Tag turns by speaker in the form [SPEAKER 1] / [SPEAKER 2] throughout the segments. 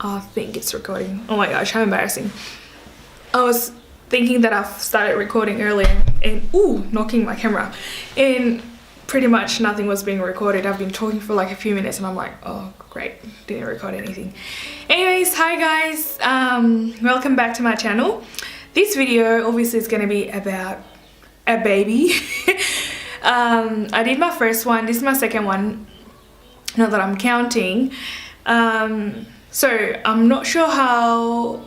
[SPEAKER 1] I think it's recording. Oh my gosh, how embarrassing. I was thinking that I've started recording earlier and knocking my camera, and pretty much nothing was being recorded. I've been talking for like a few minutes and I'm like, oh great, didn't record anything. Anyways, hi guys, welcome back to my channel. This video obviously is going to be about a baby. I did my first one, this is my second one, not that I'm counting. So I'm not sure how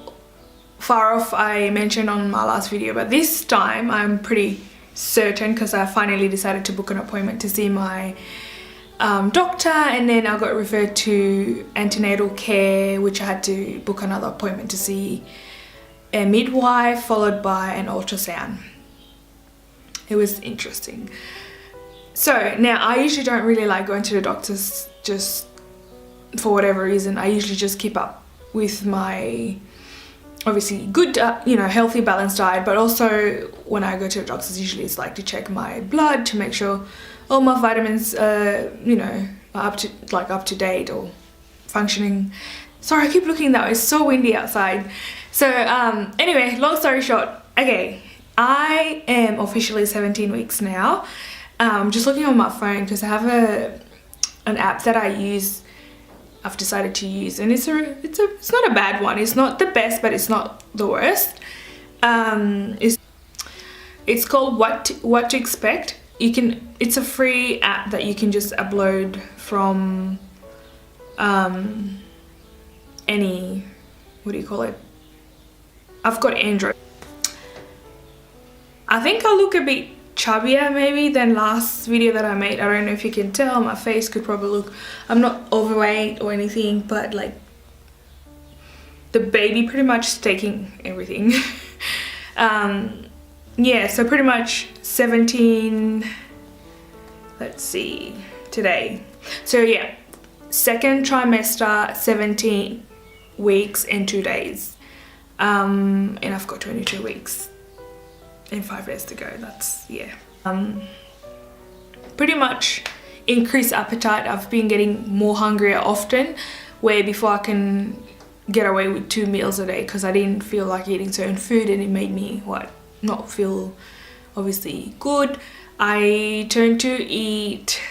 [SPEAKER 1] far off I mentioned on my last video, but this time I'm pretty certain because I finally decided to book an appointment to see my doctor, and then I got referred to antenatal care, which I had to book another appointment to see a midwife followed by an ultrasound. It was interesting. So now I usually don't really like going to the doctors just for whatever reason. I usually just keep up with my obviously good healthy balanced diet, but also when I go to the doctors usually it's like to check my blood to make sure all my vitamins are up to date or functioning. Sorry, I keep looking that way, it's so windy outside. So anyway, long story short, okay, I am officially 17 weeks now. Just looking on my phone because I have an app that I've decided to use, and it's not a bad one. It's not the best, but it's not the worst. It's called What to Expect. It's a free app that you can just upload from any, what do you call it? I've got Android. I think I look a bit chubbier maybe than last video that I made. I don't know if you can tell, my face could probably look, I'm not overweight or anything, but like the baby pretty much is taking everything. Yeah, so pretty much 17, let's see, today. So yeah, second trimester, 17 weeks and 2 days. And I've got 22 weeks and 5 days to go. That's, yeah. Pretty much increased appetite. I've been getting more hungrier often, where before I can get away with 2 meals a day because I didn't feel like eating certain food, and it made me not feel obviously good. I turned to eat,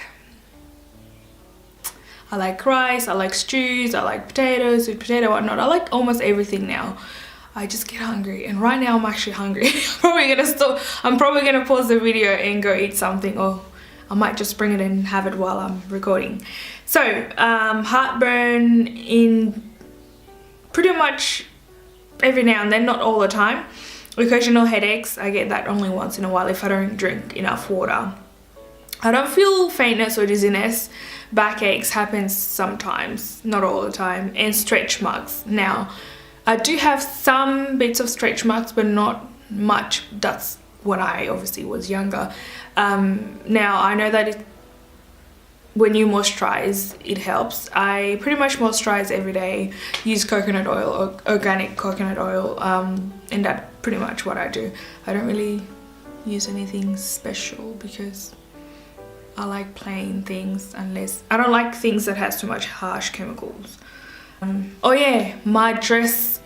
[SPEAKER 1] I like rice, I like stews, I like potatoes, sweet potato, whatnot. I like almost everything now. I just get hungry, and right now I'm actually hungry. I'm probably gonna pause the video and go eat something, or I might just bring it and have it while I'm recording. So heartburn in pretty much every now and then, not all the time. Occasional headaches, I get that only once in a while if I don't drink enough water. I don't feel faintness or dizziness. Backaches happens sometimes, not all the time. And stretch marks. Now I do have some bits of stretch marks, but not much. That's when I obviously was younger. Now I know that when you moisturize, it helps. I pretty much moisturize every day, use coconut oil or organic coconut oil, and that's pretty much what I do. I don't really use anything special because I like plain things, unless I don't like things that has too much harsh chemicals. Oh yeah, my dress.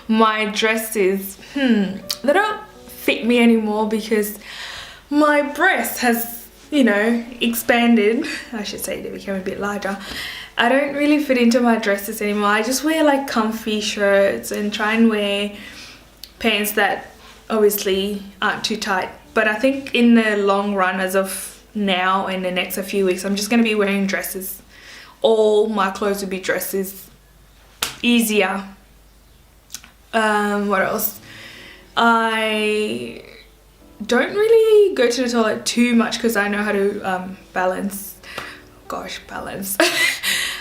[SPEAKER 1] My dresses, they don't fit me anymore because my breast has, expanded. I should say they became a bit larger. I don't really fit into my dresses anymore. I just wear like comfy shirts and try and wear pants that obviously aren't too tight. But I think in the long run, as of now and the next few weeks, I'm just going to be wearing dresses. All my clothes will be dresses. Easier. What else? I don't really go to the toilet too much because I know how to balance.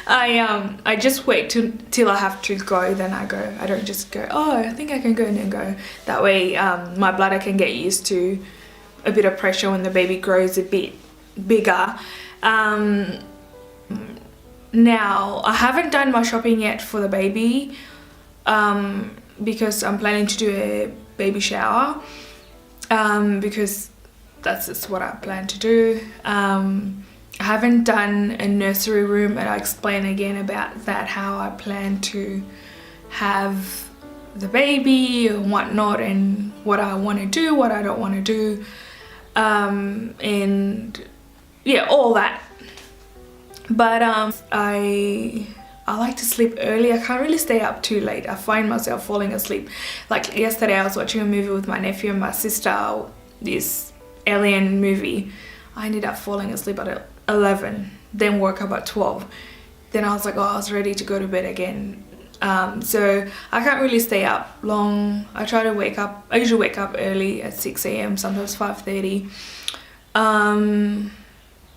[SPEAKER 1] I just wait till I have to go, then I go. I don't just go, oh, I think I can go, and then go. That way my bladder can get used to a bit of pressure when the baby grows a bit bigger. Now I haven't done my shopping yet for the baby because I'm planning to do a baby shower, because that's just what I plan to do. I haven't done a nursery room, and I'll explain again about that, how I plan to have the baby and whatnot, and what I want to do, what I don't want to do, and yeah, all that. But I like to sleep early. I can't really stay up too late. I find myself falling asleep. Like yesterday I was watching a movie with my nephew and my sister, this alien movie. I ended up falling asleep at 11, then woke up at 12. Then I was like, oh, I was ready to go to bed again. So I can't really stay up long. I usually wake up early at 6 a.m, sometimes 5:30.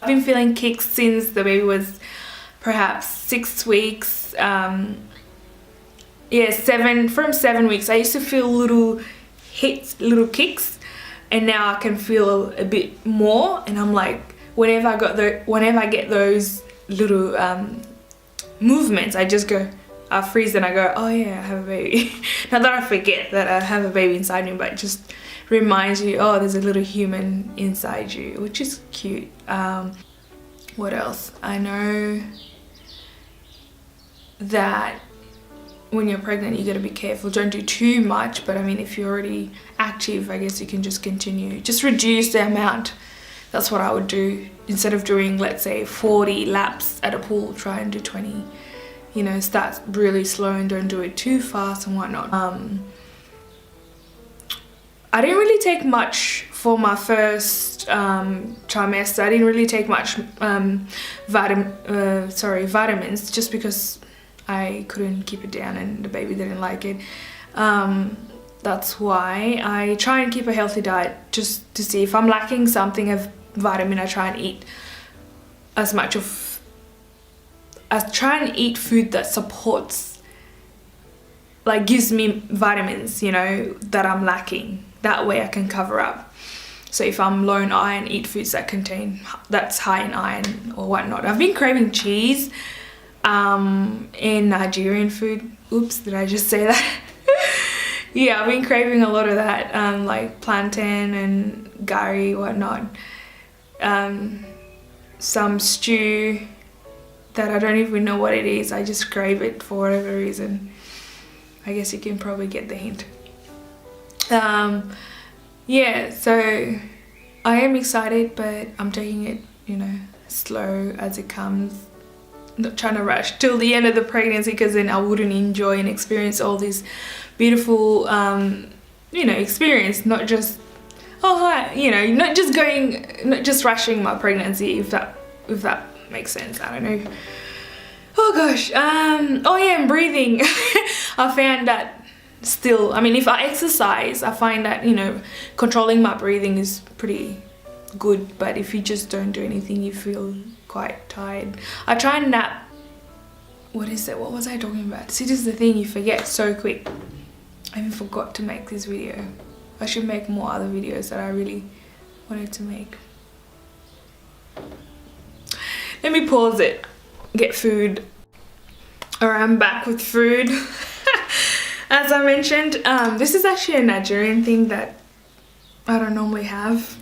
[SPEAKER 1] I've been feeling kicks since the baby was perhaps 6 weeks. Yeah, from 7 weeks. I used to feel little hits, little kicks, and now I can feel a bit more. And I'm like, whenever I get those little movements, I just go, I freeze and I go, oh yeah, I have a baby. Not that I forget that I have a baby inside me, but it just reminds you, oh, there's a little human inside you, which is cute. What else? I know that when you're pregnant, you gotta be careful. Don't do too much, but I mean, if you're already active, I guess you can just continue. Just reduce the amount. That's what I would do. Instead of doing, let's say, 40 laps at a pool, try and do 20. You know, start really slow and don't do it too fast and whatnot. I didn't really take much for my first trimester. I didn't really take much vitamins, just because I couldn't keep it down and the baby didn't like it. That's why I try and keep a healthy diet, just to see if I'm lacking something of vitamin. I try and eat food that supports, like gives me vitamins, you know, that I'm lacking. That way I can cover up. So if I'm low in iron, eat foods that's high in iron or whatnot. I've been craving cheese in Nigerian food. Oops, did I just say that? Yeah, I've been craving a lot of that, like plantain and gari, whatnot. Some stew that I don't even know what it is. I just crave it for whatever reason. I guess you can probably get the hint. Yeah, so I am excited, but I'm taking it, you know, slow as it comes. Not trying to rush till the end of the pregnancy, because then I wouldn't enjoy and experience all this beautiful, you know, experience. Not just, oh hi, you know, not just rushing my pregnancy, if that makes sense. I don't know. Oh gosh. Oh yeah, and breathing. I found that still, I mean, if I exercise, I find that, you know, controlling my breathing is pretty good, but if you just don't do anything, you feel quite tired. I try and nap. What was I talking about? See, this is the thing, you forget so quick. I even forgot to make this video. I should make more other videos that I really wanted to make. Let me pause it, get food. Alright, I'm back with food. As I mentioned, this is actually a Nigerian thing that I don't normally have.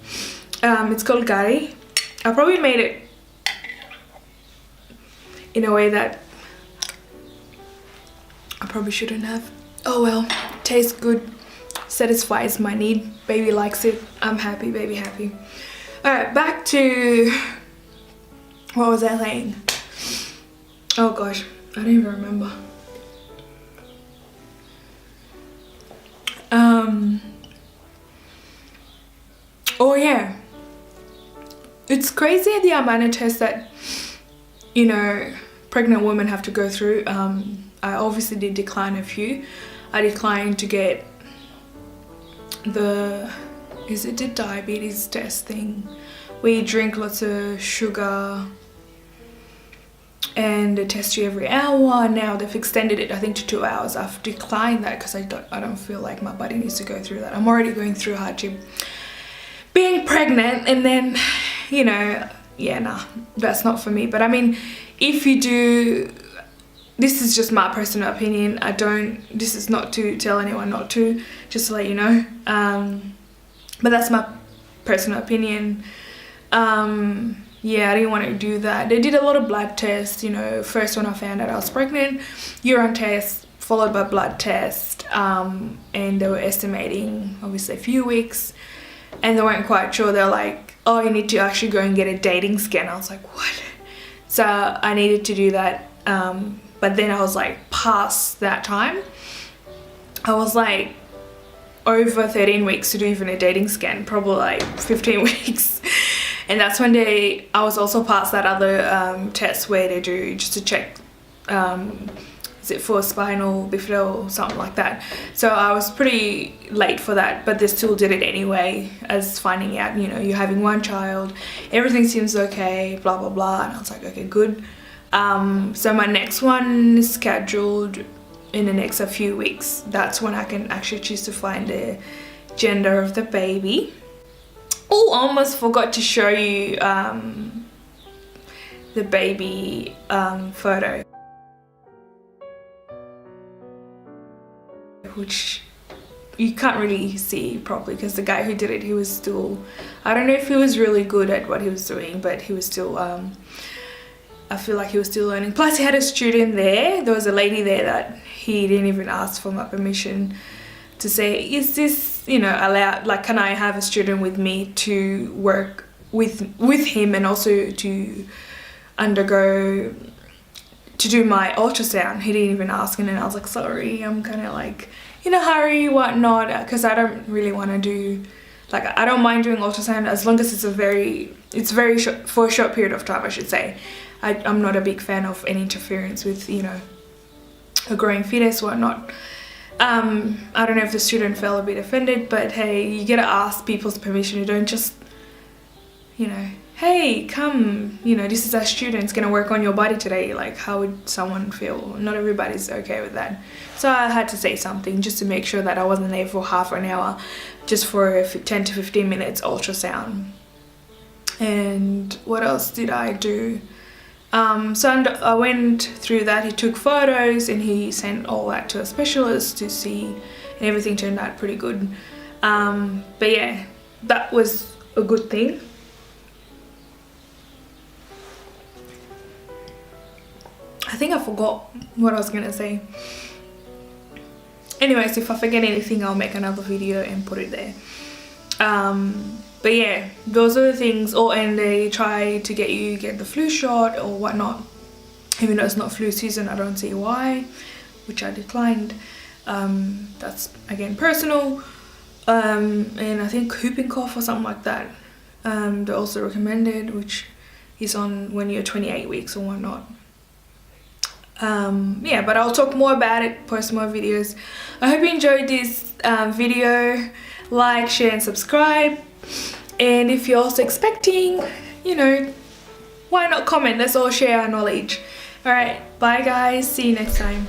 [SPEAKER 1] It's called gari. I probably made it in a way that I probably shouldn't have. Oh well, tastes good, satisfies my need. Baby likes it, I'm happy, baby happy. Alright, back to, what was I saying? Oh gosh, I don't even remember. Oh yeah, it's crazy the amount of tests that, you know, pregnant women have to go through. I obviously did decline a few. I declined to get the diabetes test thing, where you drink lots of sugar and they test you every hour. Now they've extended it, I think, to 2 hours. I've declined that because I don't feel like my body needs to go through that. I'm already going through hardship being pregnant, and then, you know, yeah, nah, that's not for me. But I mean, if you do, this is just my personal opinion. This is not to tell anyone not to, just to let you know. But that's my personal opinion. yeah, I didn't want to do that. They did a lot of blood tests, you know. First when I found out I was pregnant, urine test followed by blood test, and they were estimating obviously a few weeks, and they weren't quite sure. They're like, oh, you need to actually go and get a dating scan. I was like, what? So I needed to do that, but then I was like past that time. I was like over 13 weeks to do even a dating scan, probably like 15 weeks. And that's when I was also past that other test where they do just to check, is it for spinal bifida or something like that. So I was pretty late for that, but they still did it anyway, as finding out, you know, you're having one child, everything seems okay, blah blah blah. And I was like, okay, good. So my next one is scheduled in the next few weeks. That's when I can actually choose to find the gender of the baby. Oh, almost forgot to show you the baby photo, which you can't really see properly because the guy who did it, he was still, I don't know if he was really good at what he was doing, but he was still, I feel like he was still learning. Plus he had a student there. There was a lady there that he didn't even ask for my permission to say, is this, you know, allowed, like, can I have a student with me to work with him and also to undergo, to do my ultrasound. He didn't even ask, and then I was like, sorry, I'm kind of like in a hurry, whatnot, because I don't really want to do, like, I don't mind doing ultrasound as long as it's very short, for a short period of time, I should say. I'm not a big fan of any interference with, you know, a growing fetus, whatnot. I don't know if the student felt a bit offended, but hey, you gotta ask people's permission. You don't just, you know, hey, come, you know, this is our student, it's gonna work on your body today. Like, how would someone feel? Not everybody's okay with that. So I had to say something just to make sure that I wasn't there for half an hour just for a 10 to 15 minutes ultrasound. And what else did I do? So I went through that. He took photos and he sent all that to a specialist to see, and everything turned out pretty good. But yeah, that was a good thing. I think I forgot what I was gonna say. Anyways, if I forget anything, I'll make another video and put it there. But yeah, those are the things. Oh, and they try to get the flu shot or whatnot. Even though it's not flu season, I don't see why, which I declined. That's again personal. And I think whooping cough or something like that. They also recommended, which is on when you're 28 weeks or whatnot. Yeah, but I'll talk more about it, post more videos. I hope you enjoyed this video. Like, share and subscribe. And if you're also expecting, you know, why not comment? Let's all share our knowledge. Alright, bye guys, see you next time.